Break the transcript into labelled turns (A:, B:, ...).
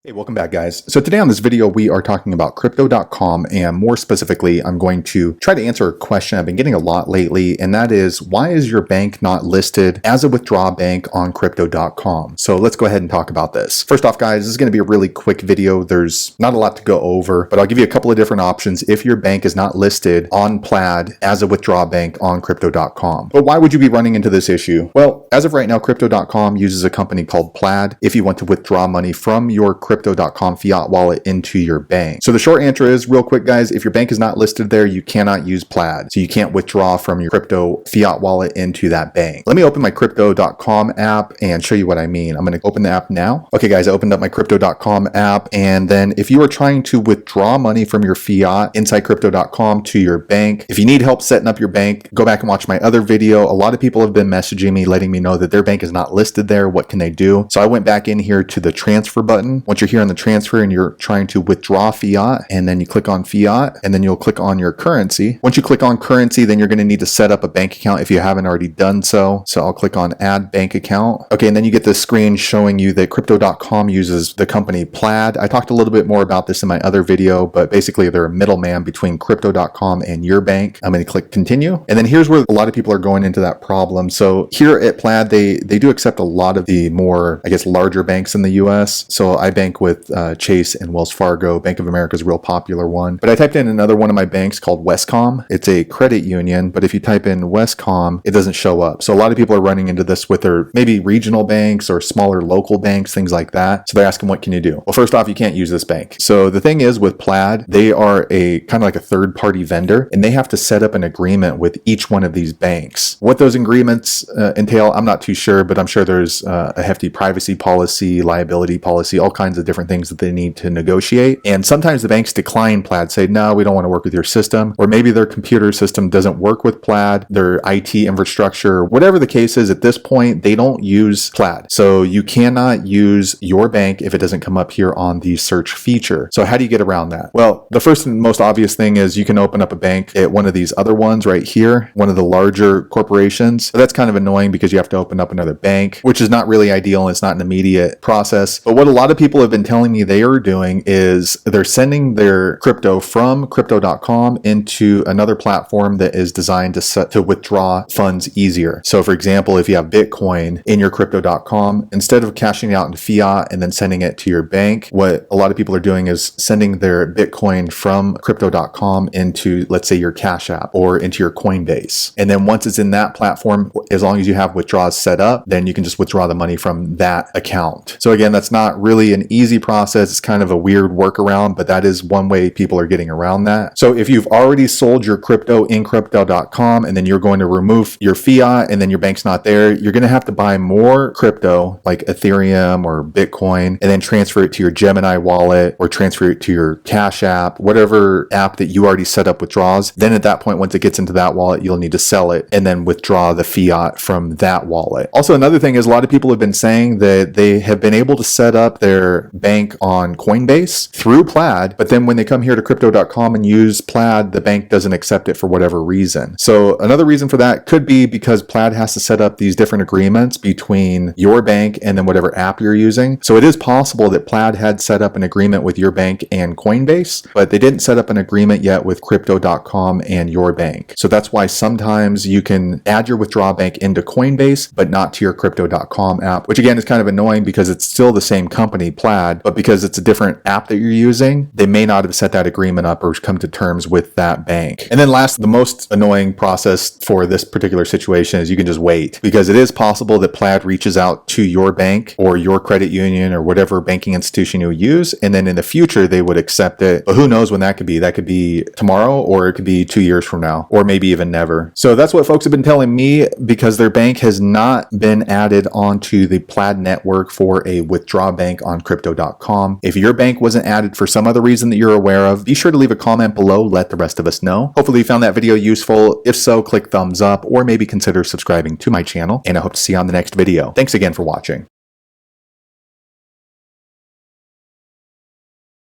A: Hey, welcome back, guys. So today on this video, we are talking about crypto.com, and more specifically, I'm going to try to answer a question I've been getting a lot lately, and that is, why is your bank not listed as a withdrawal bank on crypto.com? So let's go ahead and talk about this. First off, guys, this is going to be a really quick video. There's not a lot to go over, but I'll give you a couple of different options if your bank is not listed on Plaid as a withdrawal bank on crypto.com. But why would you be running into this issue? Well, as of right now, crypto.com uses a company called Plaid if you want to withdraw money from your crypto.com fiat wallet into your bank. So the short answer is, real quick, guys, if your bank is not listed there, you cannot use Plaid. So you can't withdraw from your crypto fiat wallet into that bank. Let me open my crypto.com app and show you what I mean. I'm going to open the app now. Okay, guys, I opened up my crypto.com app. And then if you are trying to withdraw money from your fiat inside crypto.com to your bank, if you need help setting up your bank, go back and watch my other video. A lot of people have been messaging me, letting me know that their bank is not listed there. What can they do? So I went back in here to the transfer button. Once you're here on the transfer and you're trying to withdraw fiat, and then you click on fiat, and then you'll click on your currency. Once you click on currency, then you're going to need to set up a bank account if you haven't already done so. So I'll click on add bank account. Okay, and then you get this screen showing you that crypto.com uses the company Plaid. I talked a little bit more about this in my other video, but basically they're a middleman between crypto.com and your bank. I'm going to click continue. And then here's where a lot of people are going into that problem. So here at Plaid, they do accept a lot of the more, I guess, larger banks in the US. So I bank with Chase and Wells Fargo. Bank of America is a real popular one. But I typed in another one of my banks called Westcom. It's a credit union, but if you type in Westcom, it doesn't show up. So a lot of people are running into this with their maybe regional banks or smaller local banks, things like that. So they're asking, what can you do? Well, first off, you can't use this bank. So the thing is with Plaid, they are a kind of like a third-party vendor, and they have to set up an agreement with each one of these banks. What those agreements entail, I'm not too sure, but I'm sure there's a hefty privacy policy, liability policy, all kinds of different things that they need to negotiate. And sometimes the banks decline Plaid, say, no, we don't want to work with your system, or maybe their computer system doesn't work with Plaid, their IT infrastructure, whatever the case is. At this point, they don't use Plaid. So you cannot use your bank if it doesn't come up here on the search feature. So how do you get around that? Well, the first and most obvious thing is you can open up a bank at one of these other ones right here, one of the larger corporations. So that's kind of annoying because you have to open up another bank, which is not really ideal, and it's not an immediate process. But what a lot of people have been telling me they are doing is they're sending their crypto from crypto.com into another platform that is designed to withdraw funds easier. So for example, if you have Bitcoin in your crypto.com, instead of cashing it out in fiat and then sending it to your bank, what a lot of people are doing is sending their Bitcoin from crypto.com into, let's say, your Cash App or into your Coinbase. And then once it's in that platform, as long as you have withdrawals set up, then you can just withdraw the money from that account. So again, that's not really an easy process. It's kind of a weird workaround, but that is one way people are getting around that. So if you've already sold your crypto in crypto.com and then you're going to remove your fiat and then your bank's not there, you're going to have to buy more crypto like Ethereum or Bitcoin and then transfer it to your Gemini wallet or transfer it to your Cash App, whatever app that you already set up withdraws. Then at that point, once it gets into that wallet, you'll need to sell it and then withdraw the fiat from that wallet. Also, another thing is a lot of people have been saying that they have been able to set up their bank on Coinbase through Plaid, but then when they come here to crypto.com and use Plaid, the bank doesn't accept it for whatever reason. So another reason for that could be because Plaid has to set up these different agreements between your bank and then whatever app you're using. So it is possible that Plaid had set up an agreement with your bank and Coinbase, but they didn't set up an agreement yet with crypto.com and your bank. So that's why sometimes you can add your withdrawal bank into Coinbase, but not to your crypto.com app, which again is kind of annoying because it's still the same company, Plaid, but because it's a different app that you're using, they may not have set that agreement up or come to terms with that bank. And then last, the most annoying process for this particular situation is you can just wait, because it is possible that Plaid reaches out to your bank or your credit union or whatever banking institution you use, and then in the future they would accept it. But who knows when that could be? That could be tomorrow, or it could be 2 years from now, or maybe even never. So that's what folks have been telling me, because their bank has not been added onto the Plaid network for a withdrawal bank on crypto.com. If your bank wasn't added for some other reason that you're aware of, be sure to leave a comment below. Let the rest of us know. Hopefully you found that video useful. If so, click thumbs up or maybe consider subscribing to my channel, and I hope to see you on the next video. Thanks again for watching.